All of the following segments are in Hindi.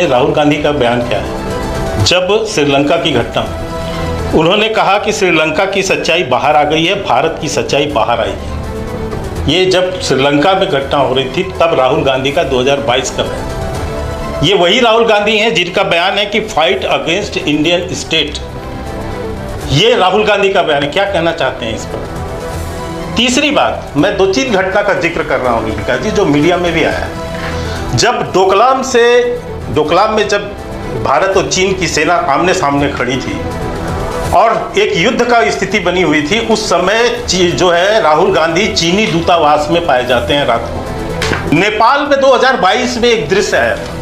राहुल गांधी का बयान क्या है? जब श्रीलंका की घटना, उन्होंने कहा कि श्रीलंका की सच्चाई बाहर आ गई है, भारत की सच्चाई बाहर आएगी। ये जब श्रीलंका में घटना हो रही थी तब राहुल गांधी का 2022 का बयान। ये वही राहुल गांधी हैं जिनका बयान है कि फाइट अगेंस्ट इंडियन स्टेट। ये राहुल गांधी का बयान है। क्या कहना चाहते हैं इस पर? तीसरी बात, मैं 2-3 घटना का जिक्र कर रहा हूँ विकास जी, जो मीडिया में भी आया। जब डोकलाम में जब भारत और चीन की सेना आमने सामने खड़ी थी और एक युद्ध का स्थिति बनी हुई थी, उस समय जो है राहुल गांधी चीनी दूतावास में पाए जाते हैं रात को। नेपाल में 2022 में एक दृश्य आया था,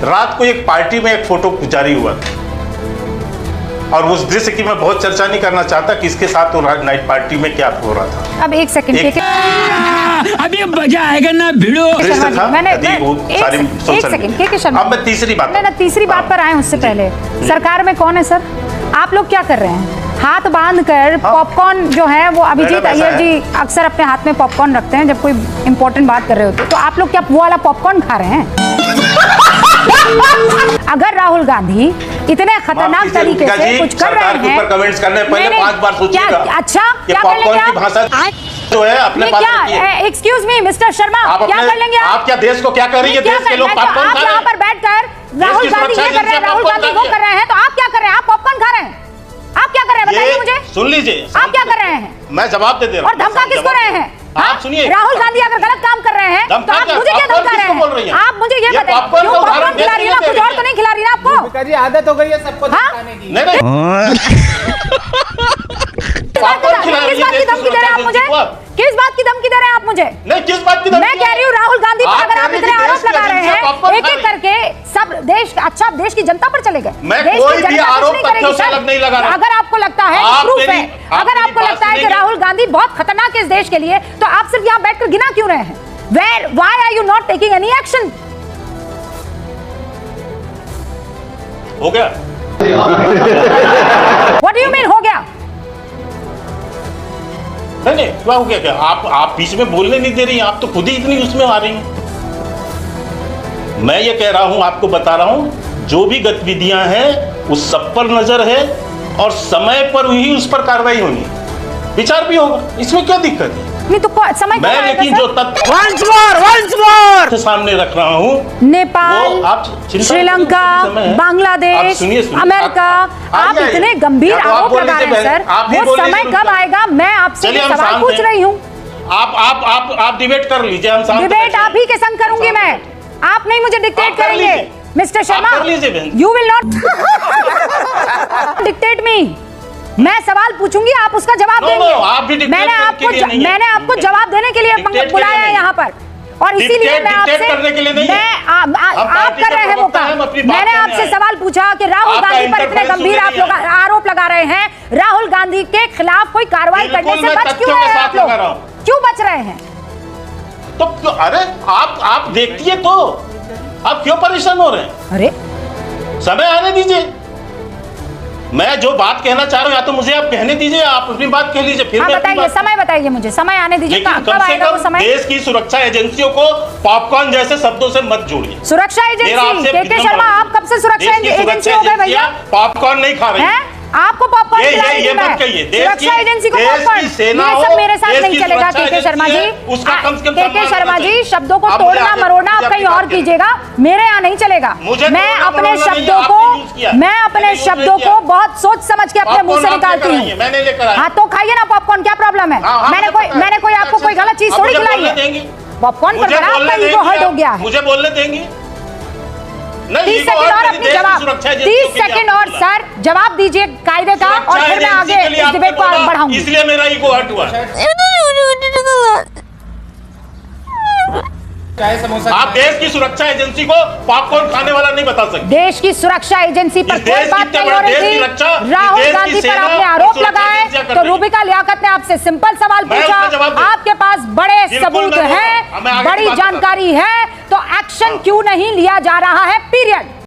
रात को एक पार्टी में एक फोटो जारी हुआ था और उस दृश्य की मैं बहुत चर्चा नहीं करना चाहता कि इसके साथ तो नाइट पार्टी में क्या हो रहा था। अब एक सेकंड अभी मजा आएगा ना भिड़ो। अब मैं तीसरी बात पर आए उससे पहले सरकार में कौन है सर? आप लोग क्या कर रहे हैं? हाथ बांध कर पॉपकॉर्न जो है वो अभिजीत अय्यर जी अक्सर अपने हाथ में पॉपकॉर्न रखते हैं जब कोई इंपॉर्टेंट बात कर रहे होते, तो आप लोग क्या वो वाला पॉपकॉर्न खा रहे हैं? अगर राहुल गांधी इतने खतरनाक तरीके से कुछ कर रहे हैं, कमेंट्स करने पहले 5 बार सोचिएगा। अच्छा क्या कर लेंगे जो है अपने पास रखिए। एक्सक्यूज मी मिस्टर शर्मा, क्या कर लेंगे आप? क्या देश को क्या कर रही है? देश के लोग पॉपकॉर्न खा रहे हैं। यहाँ पर बैठकर राहुल गांधी ये कर रहे हैं, राहुल गांधी वो कर रहे हैं, तो आप क्या कर रहे हैं? आप पॉपकॉर्न खा रहे हैं? आप क्या कर रहे हैं बताइए मुझे। सुन लीजिए, आप क्या कर रहे हैं? मैं जवाब दे रहा हूँ। और धमका किसको रहे हैं? आप सुनिए, राहुल गांधी अगर गलत काम कर रहे हैं तो आप मुझे क्या धमका रहे हैं? आप मुझे ये बताइए, क्यों पॉपकॉर्न खिला रही है? कुछ और तो नहीं खिला रही है आपको? जी आदत हो गई है सबको धमकाने की। किस बात की धमकी दे रहे हैं आप मुझे? किस बात की धमकी दे रहे हैं आप मुझे? नहीं, किस बात की धमकी? मैं कह रही हूँ राहुल गांधी पर अगर आप इतने आरोप लगा रहे हैं, एक एक करके सब देश, अच्छा देश की जनता पर चले गए। मैं कोई भी आरोप तथ्यों से अलग नहीं लगा रहा। अगर आपको लगता है प्रूफ है, अगर आपको लगता है कि राहुल गांधी बहुत खतरनाक है इस देश के लिए, तो आप सिर्फ यहाँ बैठकर गिना क्यों रहे हैं? Why are you not taking any action? हो गया? What do you mean हो गया? नहीं, क्या हो गया? क्या आप बीच में बोलने नहीं दे रही हैं? आप तो खुद ही इतनी उसमें आ रही हैं। मैं ये कह रहा हूं, आपको बता रहा हूं, जो भी गतिविधियां हैं उस सब पर नजर है और समय पर ही उस पर कार्रवाई होनी, विचार भी होगा। इसमें क्या दिक्कत है? नहीं तो समय मैं लेकिन जो तथ्य once more सामने रख रहा हूं, नेपाल, श्रीलंका, बांग्लादेश, अमेरिका, आप इतने गंभीर आरोप लगा रहे हैं सर, वो समय कब आएगा? मैं आपसे सवाल पूछ रही हूँ। आप डिबेट कर लीजिए, हम डिबेट आप ही के संग करूंगी मैं, आप नहीं मुझे डिक्टेट करेंगे mister Sharma. You will not dictate me. मैं सवाल पूछूंगी, आप उसका जवाब देंगे। मैंने आपको जवाब देने के लिए बुलाया है यहाँ पर, और इसीलिए मैं आपसे आप कर रहे हैं वो काम। मैंने आपसे सवाल पूछा कि राहुल गांधी पर इतने गंभीर आप लोग आरोप लगा रहे हैं, राहुल गांधी के खिलाफ कोई कार्रवाई करने से बच क्यों रहे हैं आप लोग? क्यों बच रहे हैं? तो अरे आप देखती है तो आप क्यों परेशान हो रहे हैं? अरे समय आने दीजिए। मैं जो बात कहना चाह रहा हूं या तो मुझे आप कहने दीजिए, आप अपनी बात कह लीजिए, फिर बताइए, समय बताइए मुझे, समय आने दीजिए। कम से कम देश की सुरक्षा एजेंसियों को पॉपकॉर्न जैसे शब्दों से मत जोड़िए। सुरक्षा एजेंसी के शर्मा, आप कब से सुरक्षा एजेंसी हो गए भैया? पॉपकॉर्न नहीं खा रही है? आपको पॉपकॉर्न खिला रही हूं मैं। सुरक्षा एजेंसी को पॉपकॉर्न, ये सब मेरे साथ नहीं चलेगा के शर्मा जी। के शर्मा जी, शब्दों को तोड़ना मरोड़ना आप कहीं और कीजिएगा, मेरे यहाँ नहीं चलेगा। मैं अपने शब्दों को बहुत सोच समझ के अपने मुंह से निकालती हूँ। हाँ तो खाइए ना पॉपकॉर्न, क्या प्रॉब्लम है? मैंने कोई आपको कोई गलत चीज थोड़ी खिलाई है। पॉपकॉर्न पर आपका ईगो हर्ट हो गया है। मुझे बोलने देंगी? 30 सेकंड और अपनी जवाब, 30 सेकंड और सर जवाब दीजिए कायदे का, और फिर मैं आगे इस डिबेट को बढ़ाऊंगी। इसलिए मेरा ईगो हर्ट हुआ। आप देश की सुरक्षा एजेंसी को पॉपकॉर्न खाने वाला नहीं बता सकते। देश की सुरक्षा एजेंसी पर कोई बात नहीं हो रही थी। राहुल गांधी पर आपने आरोप लगाए तो रूबिका लियाकत ने आपसे सिंपल सवाल पूछा, आपके पास बड़े सबूत हैं, बड़ी जानकारी है, तो एक्शन क्यों नहीं लिया जा रहा है? पीरियड।